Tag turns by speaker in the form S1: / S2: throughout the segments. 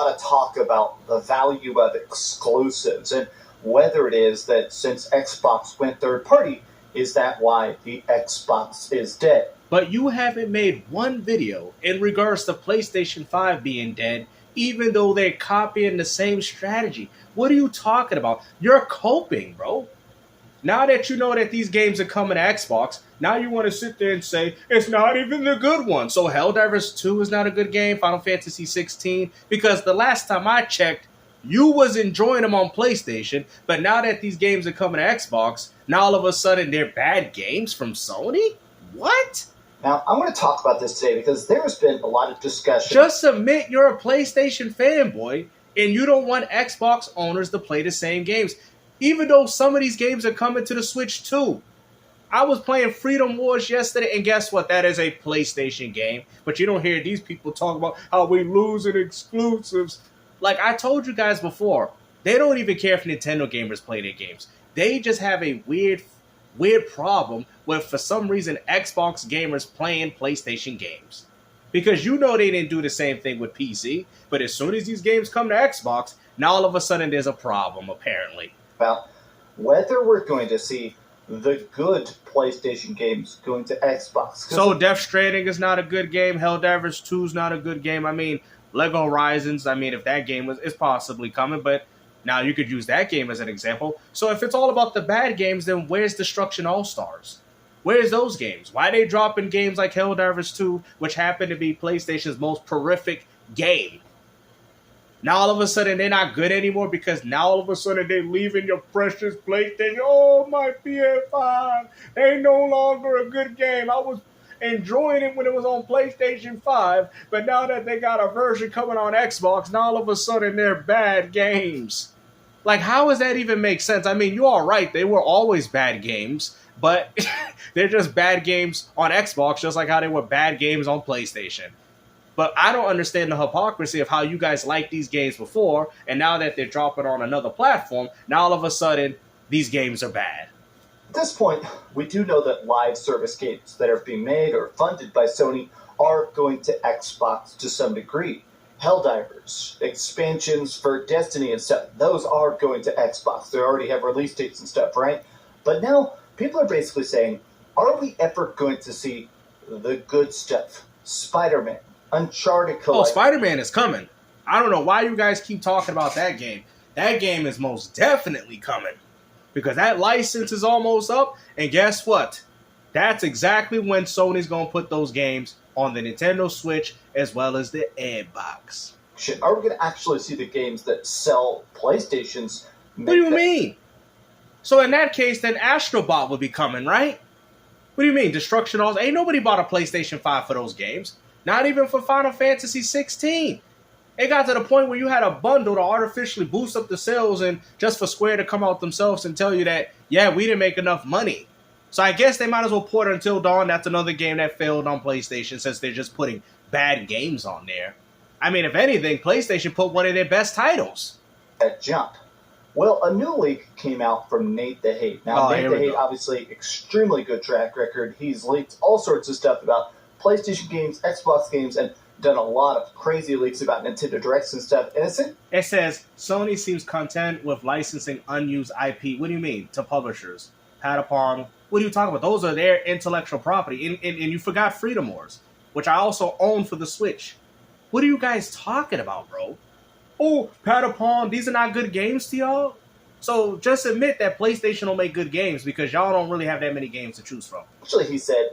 S1: lot of talk about the value of exclusives and whether it is that since Xbox went third party, is that why the Xbox is dead?
S2: But you haven't made one video in regards to PlayStation 5 being dead, even though they're copying the same strategy. What are you talking about? You're coping, bro. Now that you know that these games are coming to Xbox, now you want to sit there and say, it's not even the good one. So Helldivers 2 is not a good game, Final Fantasy 16, because the last time I checked, you was enjoying them on PlayStation, but now that these games are coming to Xbox, now all of a sudden they're bad games from Sony? What?
S1: Now, I want to talk about this today because there's been a lot of discussion.
S2: Just admit you're a PlayStation fanboy and you don't want Xbox owners to play the same games. Even though some of these games are coming to the Switch too. I was playing Freedom Wars yesterday, and guess what? That is a PlayStation game. But you don't hear these people talk about how we losing exclusives. Like I told you guys before, they don't even care if Nintendo gamers play their games. They just have a weird problem with, for some reason, Xbox gamers playing PlayStation games. Because you know they didn't do the same thing with PC, but as soon as these games come to Xbox, now all of a sudden there's a problem, apparently.
S1: About whether we're going to see the good PlayStation games going to Xbox.
S2: So Death Stranding is not a good game, Helldivers 2 is not a good game. I mean, Lego Horizons, I mean, if that game is possibly coming, but now you could use that game as an example. So if it's all about the bad games, then where's Destruction All-Stars? Where's those games? Why are they dropping games like Helldivers 2, which happen to be PlayStation's most prolific game? Now all of a sudden they're not good anymore because now all of a sudden they're leaving your precious PlayStation. Oh, my PS5, they no longer a good game. I was enjoying it when it was on PlayStation 5, but now that they got a version coming on Xbox, now all of a sudden they're bad games. Like, how does that even make sense? I mean, you are right. They were always bad games, but they're just bad games on Xbox, just like how they were bad games on PlayStation. But I don't understand the hypocrisy of how you guys liked these games before, and now that they're dropping on another platform, now all of a sudden, these games are bad.
S1: At this point, we do know that live service games that are being made or funded by Sony are going to Xbox to some degree. Helldivers, expansions for Destiny and stuff, those are going to Xbox. They already have release dates and stuff, right? But now, people are basically saying, are we ever going to see the good stuff? Spider-Man, Uncharted
S2: Oh, Spider-Man is coming. I don't know why you guys keep talking about that game. That game is most definitely coming. Because that license is almost up. And guess what? That's exactly when Sony's going to put those games on the Nintendo Switch as well as the Xbox.
S1: Are we going to actually see the games that sell PlayStations?
S2: What do you mean? So in that case, then Astrobot will be coming, right? What do you mean? Destruction All? Ain't nobody bought a PlayStation 5 for those games. Not even for Final Fantasy 16. It got to the point where you had a bundle to artificially boost up the sales and just for Square to come out themselves and tell you that, yeah, we didn't make enough money. So I guess they might as well port Until Dawn. That's another game that failed on PlayStation since they're just putting bad games on there. I mean, if anything, PlayStation put one of their best titles.
S1: That jump. Well, a new leak came out from Nate the Hate. Now, Nate the Hate, obviously, extremely good track record. He's leaked all sorts of stuff about PlayStation games, Xbox games, and done a lot of crazy leaks about Nintendo Directs and stuff. And
S2: it says, Sony seems content with licensing unused IP. What do you mean? To publishers. Patapon. What are you talking about? Those are their intellectual property. And you forgot Freedom Wars, which I also own for the Switch. What are you guys talking about, bro? Oh, Patapon, these are not good games to y'all? So just admit that PlayStation don't make good games because y'all don't really have that many games to choose from.
S1: Actually, he said,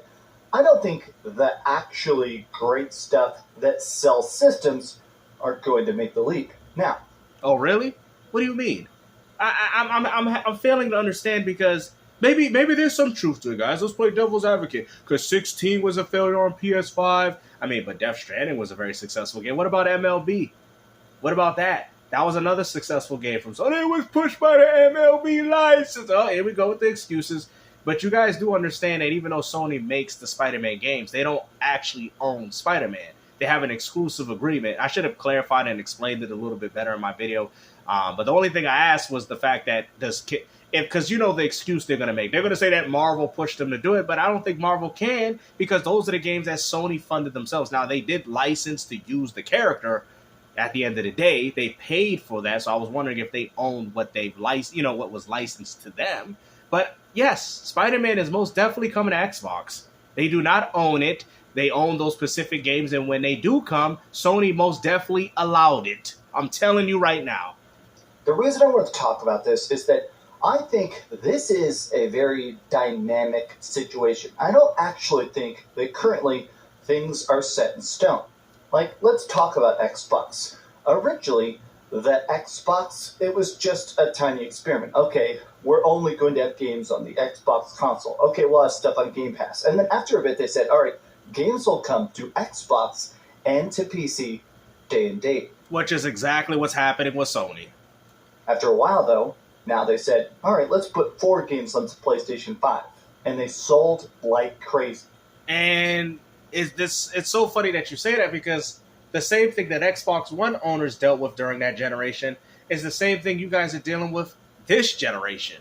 S1: I don't think the actually great stuff that sells systems are going to make the leap. Now.
S2: Oh, really? What do you mean? I'm failing to understand because maybe there's some truth to it, guys. Let's play devil's advocate. Because 16 was a failure on PS5. I mean, but Death Stranding was a very successful game. What about MLB? What about that? That was another successful game from Sony. It was pushed by the MLB license. Oh, here we go with the excuses. But you guys do understand that even though Sony makes the Spider-Man games, they don't actually own Spider-Man. They have an exclusive agreement. I should have clarified and explained it a little bit better in my video. But the only thing I asked was the fact that because you know the excuse they're going to make. They're going to say that Marvel pushed them to do it, but I don't think Marvel can because those are the games that Sony funded themselves. Now, they did license to use the character. At the end of the day, they paid for that, so I was wondering if they owned what they've licensed, what was licensed to them. But yes, Spider-Man is most definitely coming to Xbox. They do not own it. They own those specific games, and when they do come, Sony most definitely allowed it. I'm telling you right now.
S1: The reason I want to talk about this is that I think this is a very dynamic situation. I don't actually think that currently things are set in stone. Like, let's talk about Xbox. Originally, the Xbox, it was just a tiny experiment. Okay, we're only going to have games on the Xbox console. Okay, we'll have stuff on Game Pass. And then after a bit, they said, all right, games will come to Xbox and to PC day and date.
S2: Which is exactly what's happening with Sony.
S1: After a while, though, now they said, all right, let's put 4 games onto PlayStation 5. And they sold like crazy.
S2: And it's so funny that you say that, because the same thing that Xbox One owners dealt with during that generation is the same thing you guys are dealing with this generation.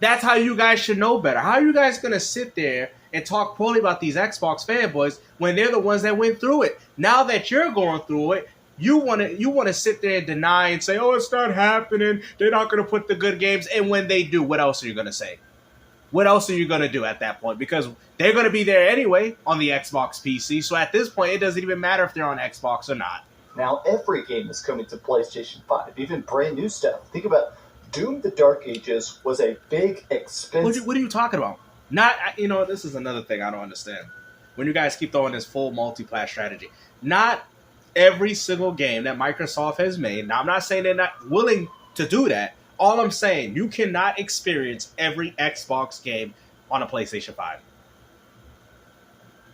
S2: That's how you guys should know better. How are you guys going to sit there and talk poorly about these Xbox fanboys when they're the ones that went through it? Now that you're going through it, you want to sit there and deny and say, oh, it's not happening. They're not going to put the good games. And when they do, what else are you going to say? What else are you going to do at that point? Because they're going to be there anyway on the Xbox PC. So at this point, it doesn't even matter if they're on Xbox or not.
S1: Now every game is coming to PlayStation 5, even brand new stuff. Think about Doom: The Dark Ages was a big, expensive...
S2: What are you talking about? Not, this is another thing I don't understand. When you guys keep throwing this full multi-plat strategy. Not every single game that Microsoft has made. Now, I'm not saying they're not willing to do that. All I'm saying, you cannot experience every Xbox game on a PlayStation 5.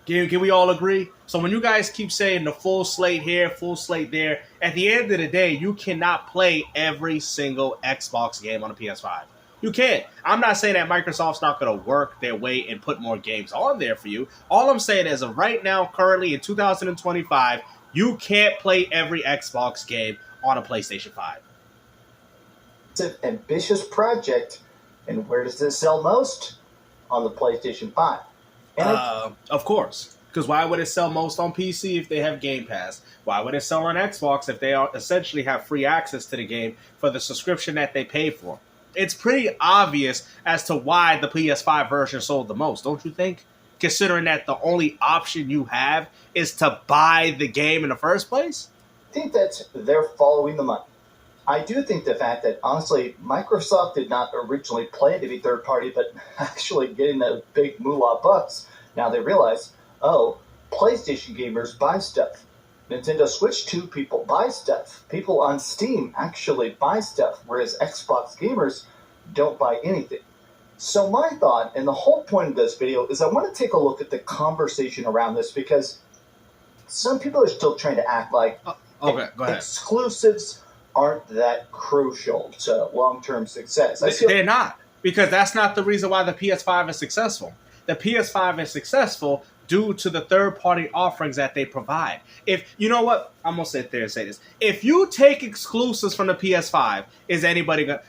S2: Can we all agree? So when you guys keep saying the full slate here, full slate there, at the end of the day, you cannot play every single Xbox game on a PS5. You can't. I'm not saying that Microsoft's not going to work their way and put more games on there for you. All I'm saying is, of right now, currently in 2025, you can't play every Xbox game on a PlayStation 5.
S1: It's an ambitious project, and where does this sell most? On the PlayStation 5.
S2: Of course. Because why would it sell most on PC if they have Game Pass? Why would it sell on Xbox if they essentially have free access to the game for the subscription that they pay for? It's pretty obvious as to why the PS5 version sold the most, don't you think? Considering that the only option you have is to buy the game in the first place?
S1: I think that they're following the money. I do think the fact that, honestly, Microsoft did not originally plan to be third-party, but actually getting those big moolah bucks, now they realize, oh, PlayStation gamers buy stuff. Nintendo Switch 2 people buy stuff. People on Steam actually buy stuff, whereas Xbox gamers don't buy anything. So my thought, and the whole point of this video, is I want to take a look at the conversation around this, because some people are still trying to act like
S2: go ahead.
S1: Exclusives aren't that crucial to long-term success.
S2: They're not, because that's not the reason why the PS5 is successful. The PS5 is successful due to the third-party offerings that they provide. If you know what, I'm gonna sit there and say this: if you take exclusives from the PS5, is anybody gonna?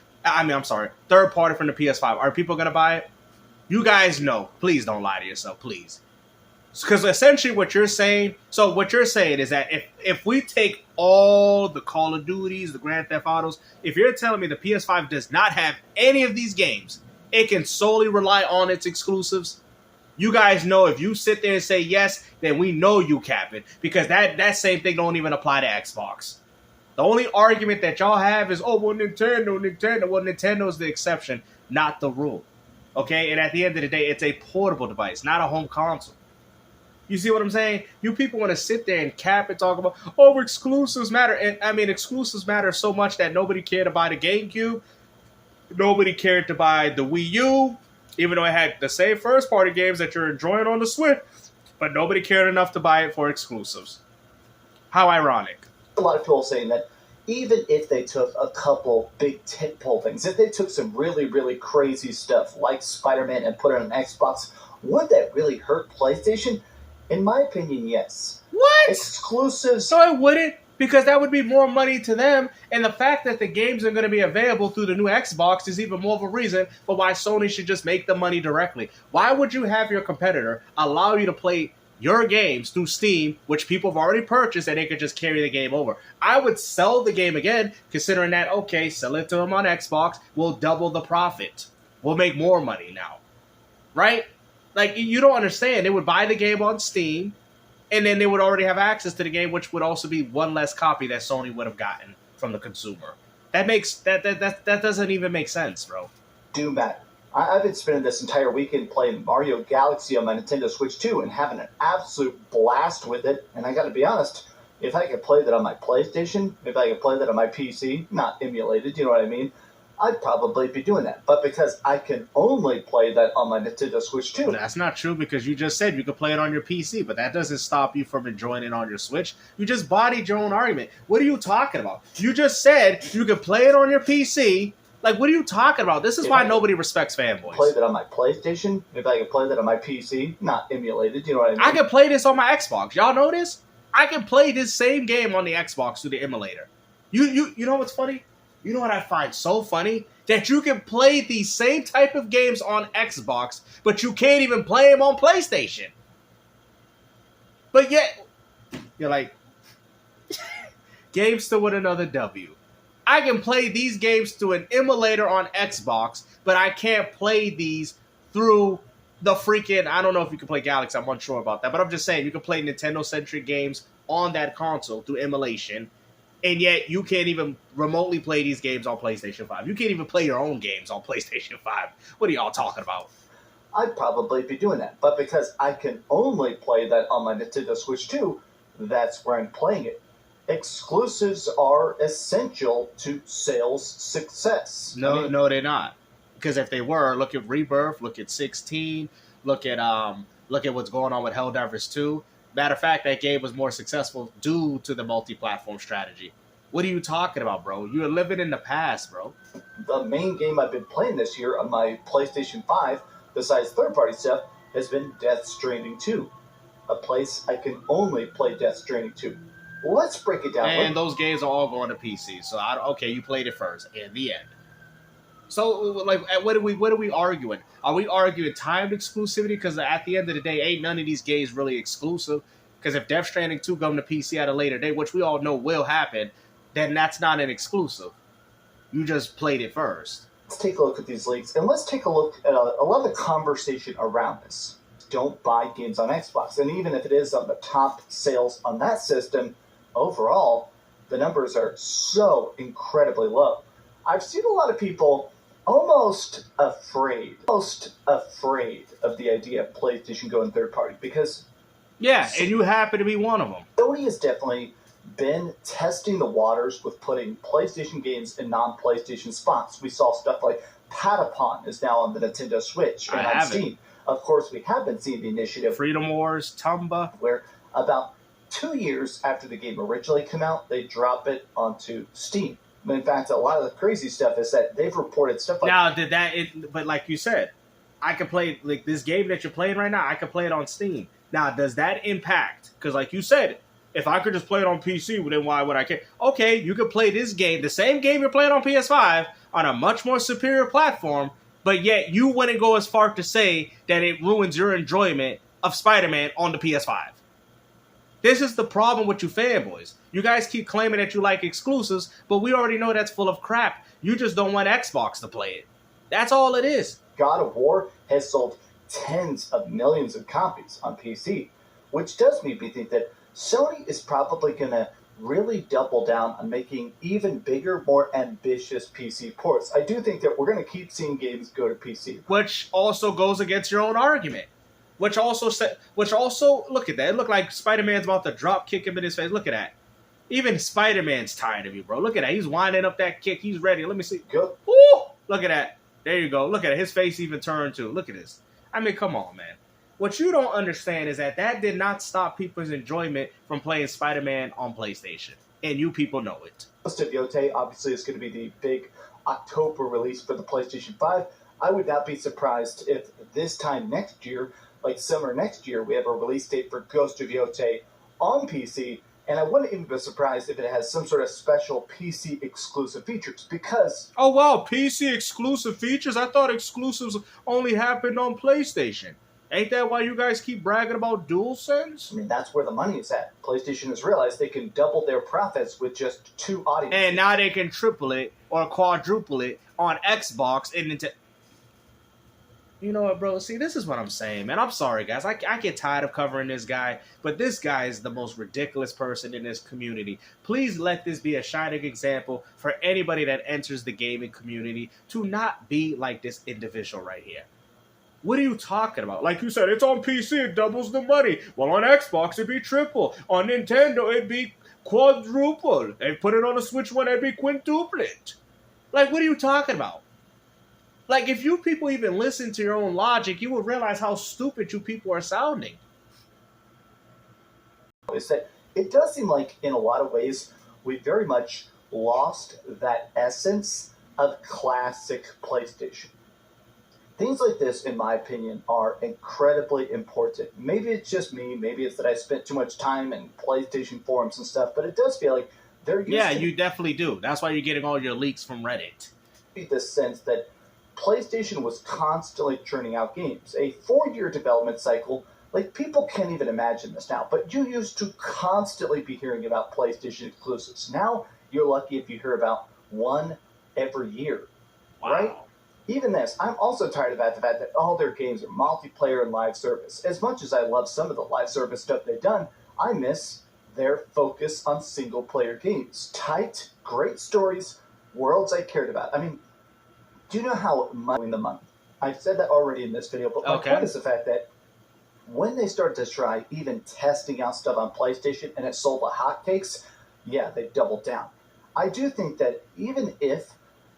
S2: Third-party from the PS5, are people gonna buy it? You guys know. Please don't lie to yourself, please. Because essentially what you're saying is that if we take all the Call of Duties, the Grand Theft Autos, if you're telling me the PS5 does not have any of these games, it can solely rely on its exclusives, you guys know if you sit there and say yes, then we know you cap it. Because that same thing don't even apply to Xbox. The only argument that y'all have is, Nintendo. Well, Nintendo's the exception, not the rule. Okay? And at the end of the day, it's a portable device, not a home console. You see what I'm saying? You people want to sit there and cap and talk about, exclusives matter. And I mean, exclusives matter so much that nobody cared to buy the GameCube. Nobody cared to buy the Wii U, even though it had the same first-party games that you're enjoying on the Switch. But nobody cared enough to buy it for exclusives. How ironic.
S1: A lot of people saying that even if they took a couple big tentpole things, if they took some really, really crazy stuff like Spider-Man and put it on Xbox, would that really hurt PlayStation? In my opinion, yes.
S2: What?
S1: Exclusives.
S2: No, it wouldn't, because that would be more money to them. And the fact that the games are going to be available through the new Xbox is even more of a reason for why Sony should just make the money directly. Why would you have your competitor allow you to play your games through Steam, which people have already purchased, and they could just carry the game over. I would sell the game again, considering that, okay, sell it to them on Xbox, we'll double the profit. We'll make more money now. Right? Like, you don't understand. They would buy the game on Steam, and then they would already have access to the game, which would also be one less copy that Sony would have gotten from the consumer. That doesn't even make sense, bro.
S1: Do Matt. I've been spending this entire weekend playing Mario Galaxy on my Nintendo Switch 2 and having an absolute blast with it. And I gotta be honest, if I could play that on my PlayStation, if I could play that on my PC, not emulated, you know what I mean? I'd probably be doing that. But because I can only play that on my Nintendo Switch 2.
S2: That's not true, because you just said you could play it on your PC, but that doesn't stop you from enjoying it on your Switch. You just bodied your own argument. What are you talking about? You just said you could play it on your PC. Like, what are you talking about? This is why nobody respects Fanboys.
S1: Play that on my PlayStation, if I could play that on my PC, not emulated, you know what I mean?
S2: I can play this on my Xbox. Y'all know this? I can play this same game on the Xbox through the emulator. You know what's funny? You know what I find so funny? That you can play these same type of games on Xbox, but you can't even play them on PlayStation. But yet, you're like, Gamester with another W. I can play these games through an emulator on Xbox, but I can't play these through the freaking, I don't know if you can play Galaxy, I'm unsure about that, but I'm just saying, you can play Nintendo-centric games on that console through emulation, and yet you can't even remotely play these games on PlayStation 5. You can't even play your own games on PlayStation 5. What are y'all talking about?
S1: I'd probably be doing that. But because I can only play that on my Nintendo Switch 2, that's where I'm playing it. Exclusives are essential to sales success.
S2: No, they're not. Because if they were, look at Rebirth, look at 16, look at what's going on with Helldivers 2. Matter of fact, that game was more successful due to the multi-platform strategy. What are you talking about, bro? You're living in the past, bro.
S1: The main game I've been playing this year on my PlayStation 5, besides third-party stuff, has been Death Stranding 2. A place I can only play Death Stranding 2. Let's break it down.
S2: And those games are all going to PC. So, okay, you played it first. In the end. So, like, what are we arguing? Are we arguing timed exclusivity? Because at the end of the day, ain't none of these games really exclusive. Because if Death Stranding 2 come to PC at a later date, which we all know will happen, then that's not an exclusive. You just played it first.
S1: Let's take a look at these leaks, and let's take a look at a lot of the conversation around this. Don't buy games on Xbox. And even if it is on the top sales on that system, overall, the numbers are so incredibly low. I've seen a lot of people almost afraid of the idea of PlayStation going third party because...
S2: Yeah, and you happen to be one of them.
S1: Sony has definitely been testing the waters with putting PlayStation games in non-PlayStation spots. We saw stuff like Patapon is now on the Nintendo Switch and on Steam. Of course, we have been seeing the initiative
S2: Freedom Wars, Tumba,
S1: where about 2 years after the game originally came out, they drop it onto Steam. In fact, a lot of the crazy stuff is that they've reported stuff like...
S2: Now, but like you said, I can play, like, this game that you're playing right now, I can play it on Steam. Now, does that impact? Because like you said, if I could just play it on PC, then why would I care? Okay, you could play this game, the same game you're playing on PS5, on a much more superior platform, but yet you wouldn't go as far to say that it ruins your enjoyment of Spider-Man on the PS5. This is the problem with you fanboys. You guys keep claiming that you like exclusives, but we already know that's full of crap. You just don't want Xbox to play it. That's all it is.
S1: God of War has sold tens of millions of copies on PC, which does make me think that Sony is probably going to really double down on making even bigger, more ambitious PC ports. I do think that we're going to keep seeing games go to PC.
S2: Which also goes against your own argument. Which also, look at that. It looked like Spider-Man's about to drop kick him in his face. Look at that. Even Spider-Man's tired of you, bro. Look at that. He's winding up that kick. He's ready. Let me see.
S1: Go.
S2: Woo! Look at that. There you go. Look at it. His face even turned too. Look at this. I mean, come on, man. What you don't understand is that did not stop people's enjoyment from playing Spider-Man on PlayStation. And you people know it.
S1: Ghost of Yotei, obviously, is going to be the big October release for the PlayStation 5. I would not be surprised if this time next year, like summer next year, we have a release date for Ghost of Yotei on PC, and I wouldn't even be surprised if it has some sort of special PC exclusive features, because...
S2: Oh, wow, PC exclusive features? I thought exclusives only happened on PlayStation. Ain't that why you guys keep bragging about DualSense?
S1: I mean, that's where the money is at. PlayStation has realized they can double their profits with just 2 audiences.
S2: And now they can triple it or quadruple it on Xbox and into... You know what, bro? See, this is what I'm saying, man. I'm sorry, guys. I get tired of covering this guy, but this guy is the most ridiculous person in this community. Please let this be a shining example for anybody that enters the gaming community to not be like this individual right here. What are you talking about? Like you said, it's on PC, it doubles the money. Well, on Xbox, it'd be triple. On Nintendo, it'd be quadruple. They put it on the Switch one, it'd be quintuplet. Like, what are you talking about? Like, if you people even listen to your own logic, you will realize how stupid you people are sounding.
S1: Is that it does seem like, in a lot of ways, we very much lost that essence of classic PlayStation. Things like this, in my opinion, are incredibly important. Maybe it's just me, maybe it's that I spent too much time in PlayStation forums and stuff, but it does feel like they're used
S2: Yeah, you definitely do. That's why you're getting all your leaks from Reddit.
S1: This sense that PlayStation was constantly churning out games. A 4-year development cycle, like, people can't even imagine this now, but you used to constantly be hearing about PlayStation exclusives. Now, you're lucky if you hear about one every year,
S2: Wow.
S1: right? Even this, I'm also tired about the fact that all their games are multiplayer and live service. As much as I love some of the live service stuff they've done, I miss their focus on single-player games. Tight, great stories, worlds I cared about. I mean, do you know how much the money? I've said that already in this video, but my point is the fact that when they started to try even testing out stuff on PlayStation and it sold like hotcakes, yeah, they doubled down. I do think that even if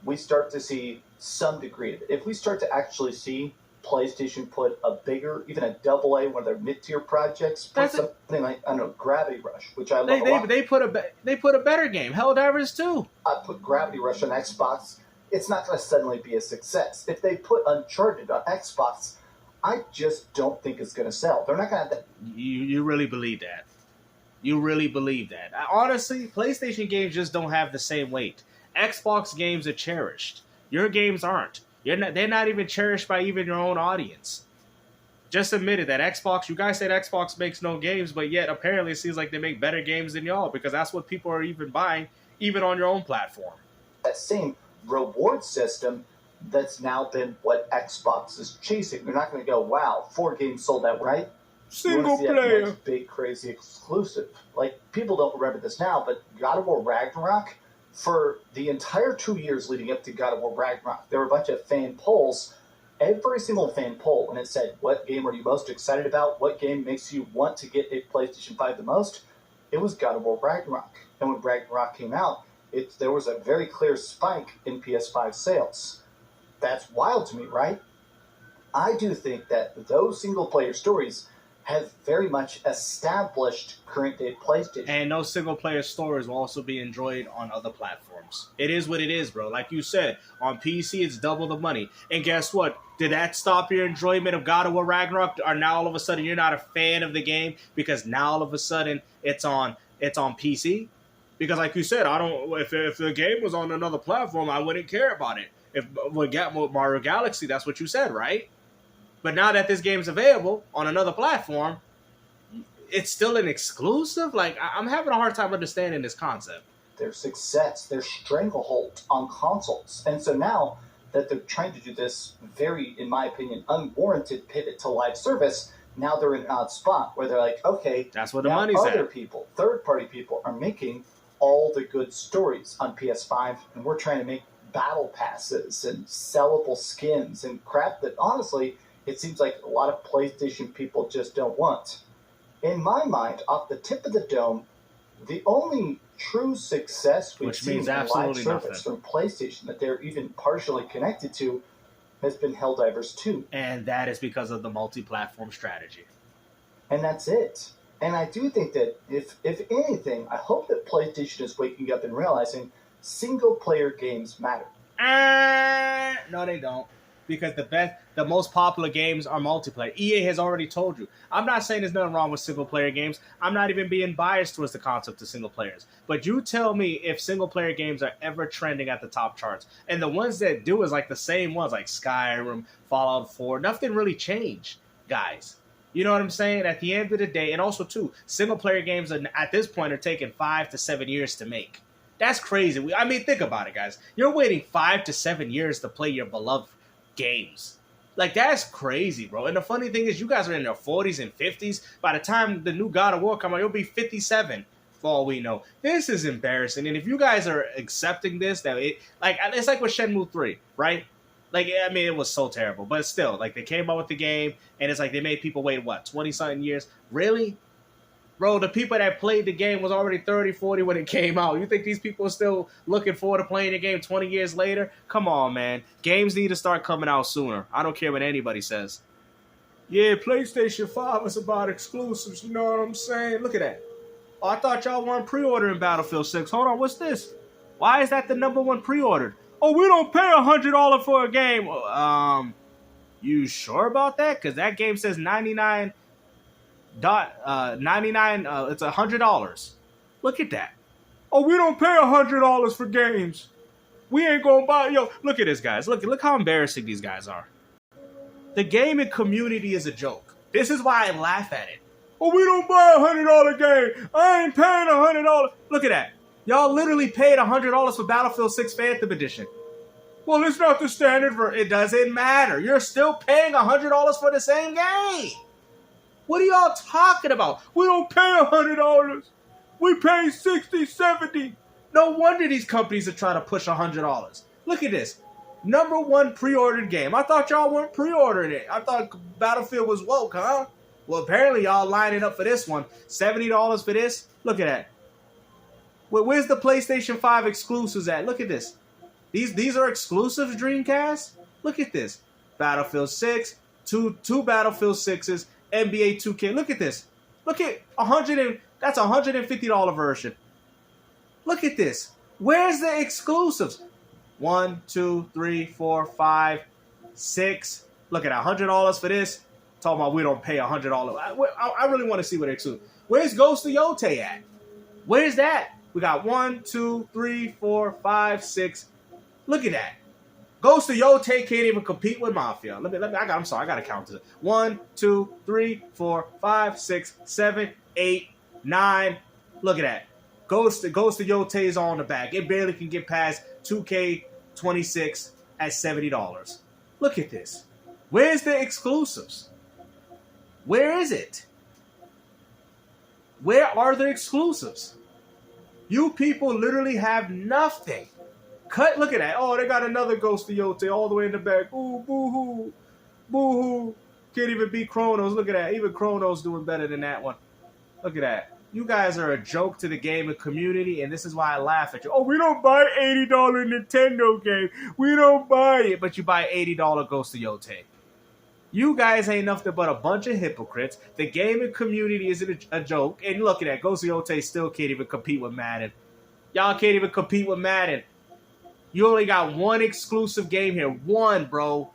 S1: we start to see some degree of it, if we start to actually see PlayStation put a bigger, even a AA, one of their mid-tier projects, put something like, I don't know, Gravity Rush, which I love a lot.
S2: They put a better game, Helldivers 2.
S1: I put Gravity Rush on Xbox. It's not going to suddenly be a success. If they put Uncharted on Xbox, I just don't think it's going to sell. They're not going to have that.
S2: You really believe that? You really believe that? Honestly, PlayStation games just don't have the same weight. Xbox games are cherished. Your games aren't. They're not even cherished by even your own audience. Just admitted that Xbox, you guys said Xbox makes no games, but yet apparently it seems like they make better games than y'all because that's what people are even buying, even on your own platform.
S1: That same reward system that's now been what Xbox is chasing. They're not going to go, wow, 4 games sold out, right?
S2: Single player.
S1: Next big, crazy exclusive. Like, people don't remember this now, but God of War Ragnarok, for the entire 2 years leading up to God of War Ragnarok, there were a bunch of fan polls. Every single fan poll, and it said, what game are you most excited about? What game makes you want to get a PlayStation 5 the most? It was God of War Ragnarok. And when Ragnarok came out, there was a very clear spike in PS5 sales. That's wild to me, right? I do think that those single-player stories have very much established current-day PlayStation.
S2: And those single-player stories will also be enjoyed on other platforms. It is what it is, bro. Like you said, on PC, it's double the money. And guess what? Did that stop your enjoyment of God of War Ragnarok? Or now all of a sudden you're not a fan of the game because now all of a sudden it's on PC? Because like you said, if the game was on another platform, I wouldn't care about it. If we get Mario Galaxy, that's what you said, right? But now that this game's available on another platform, it's still an exclusive? Like, I'm having a hard time understanding this concept.
S1: Their success, their stranglehold on consoles. And so now that they're trying to do this very, in my opinion, unwarranted pivot to live service, now they're in an odd spot where they're like, okay,
S2: that's where the money's at.
S1: Other people, third-party people, are making all the good stories on PS5, and we're trying to make battle passes and sellable skins and crap that, honestly, it seems like a lot of PlayStation people just don't want. In my mind, off the tip of the dome, the only true success we've seen in live service from PlayStation that they're even partially connected to has been Helldivers 2.
S2: And that is because of the multi-platform strategy.
S1: And that's it. And I do think that, if anything, I hope that PlayStation is waking up and realizing single-player games matter.
S2: No, they don't. Because the most popular games are multiplayer. EA has already told you. I'm not saying there's nothing wrong with single-player games. I'm not even being biased towards the concept of single players. But you tell me if single-player games are ever trending at the top charts. And the ones that do is like the same ones, like Skyrim, Fallout 4. Nothing really changed. guys. You know what I'm saying? At the end of the day, and also too, single player games are, at this point are taking 5 to 7 years to make. That's crazy. I mean, think about it, guys. You're waiting 5 to 7 years to play your beloved games. Like, that's crazy, bro. And the funny thing is, you guys are in your 40s and 50s. By the time the new God of War comes out, you'll be 57, for all we know. This is embarrassing. And if you guys are accepting this, that it's like with Shenmue 3, right? Like, I mean, it was so terrible. But still, like, they came out with the game, and it's like they made people wait, 20-something years? Really? Bro, the people that played the game was already 30, 40 when it came out. You think these people are still looking forward to playing the game 20 years later? Come on, man. Games need to start coming out sooner. I don't care what anybody says. Yeah, PlayStation 5 is about exclusives, you know what I'm saying? Look at that. Oh, I thought y'all weren't pre-ordering Battlefield 6. Hold on, what's this? Why is that the #1 pre-ordered? Oh, we don't pay $100 for a game. You sure about that? Because that game says 99... it's $100. Look at that. Oh, we don't pay $100 for games. We ain't gonna buy. Yo, look at this, guys. Look how embarrassing these guys are. The gaming community is a joke. This is why I laugh at it. Oh, we don't buy $100 game. I ain't paying $100. Look at that. Y'all literally paid $100 for Battlefield 6 Phantom Edition. Well, it's not the standard for. It doesn't matter. You're still paying $100 for the same game. What are y'all talking about? We don't pay $100. We pay $60, $70. No wonder these companies are trying to push $100. Look at this. #1 pre-ordered game. I thought y'all weren't pre-ordering it. I thought Battlefield was woke, huh? Well, apparently y'all lining up for this one. $70 for this? Look at that. Where's the PlayStation 5 exclusives at? Look at this. These are exclusives, Dreamcast? Look at this. Battlefield 6, two Battlefield 6s, NBA 2K. Look at this. Look at that's a $150 version. Look at this. Where's the exclusives? 1, 2, 3, 4, 5, 6. Look at that. $100 for this. Talking about we don't pay $100. I really want to see what the exclusive. Where's Ghost of Yote at? Where's that? We got 1, 2, 3, 4, 5, 6. Look at that. Ghost of Yote can't even compete with Mafia. I'm sorry, I gotta count this. 1, 2, 3, 4, 5, 6, 7, 8, 9. Look at that. Ghost of Yote is on the back. It barely can get past 2K26 at $70. Look at this. Where's the exclusives? Where is it? Where are the exclusives? You people literally have nothing. Look at that. Oh, they got another Ghost of Yote all the way in the back. Ooh, boo-hoo. Boo-hoo. Can't even beat Chronos. Look at that. Even Chronos doing better than that one. Look at that. You guys are a joke to the gaming community, and this is why I laugh at you. Oh, we don't buy $80 Nintendo game. We don't buy it. But you buy $80 Ghost of Yote. You guys ain't nothing but a bunch of hypocrites. The gaming community isn't a joke. And look at that. Ghost of Yote still can't even compete with Madden. Y'all can't even compete with Madden. You only got one exclusive game here. One, bro.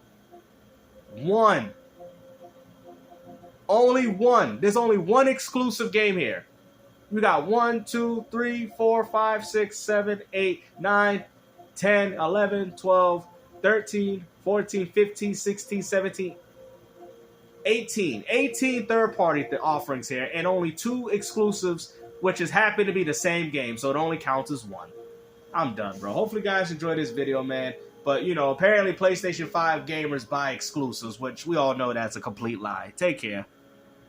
S2: One. Only one. There's only one exclusive game here. We got 1, 2, 3, 4, 5, 6, 7, 8, 9, 10, 11, 12, 13, 14, 15, 16, 17, 18. 18 third-party offerings here, and only 2 exclusives, which just happen to be the same game, so it only counts as 1. I'm done, bro. Hopefully, you guys enjoyed this video, man. But, you know, apparently PlayStation 5 gamers buy exclusives, which we all know that's a complete lie. Take care.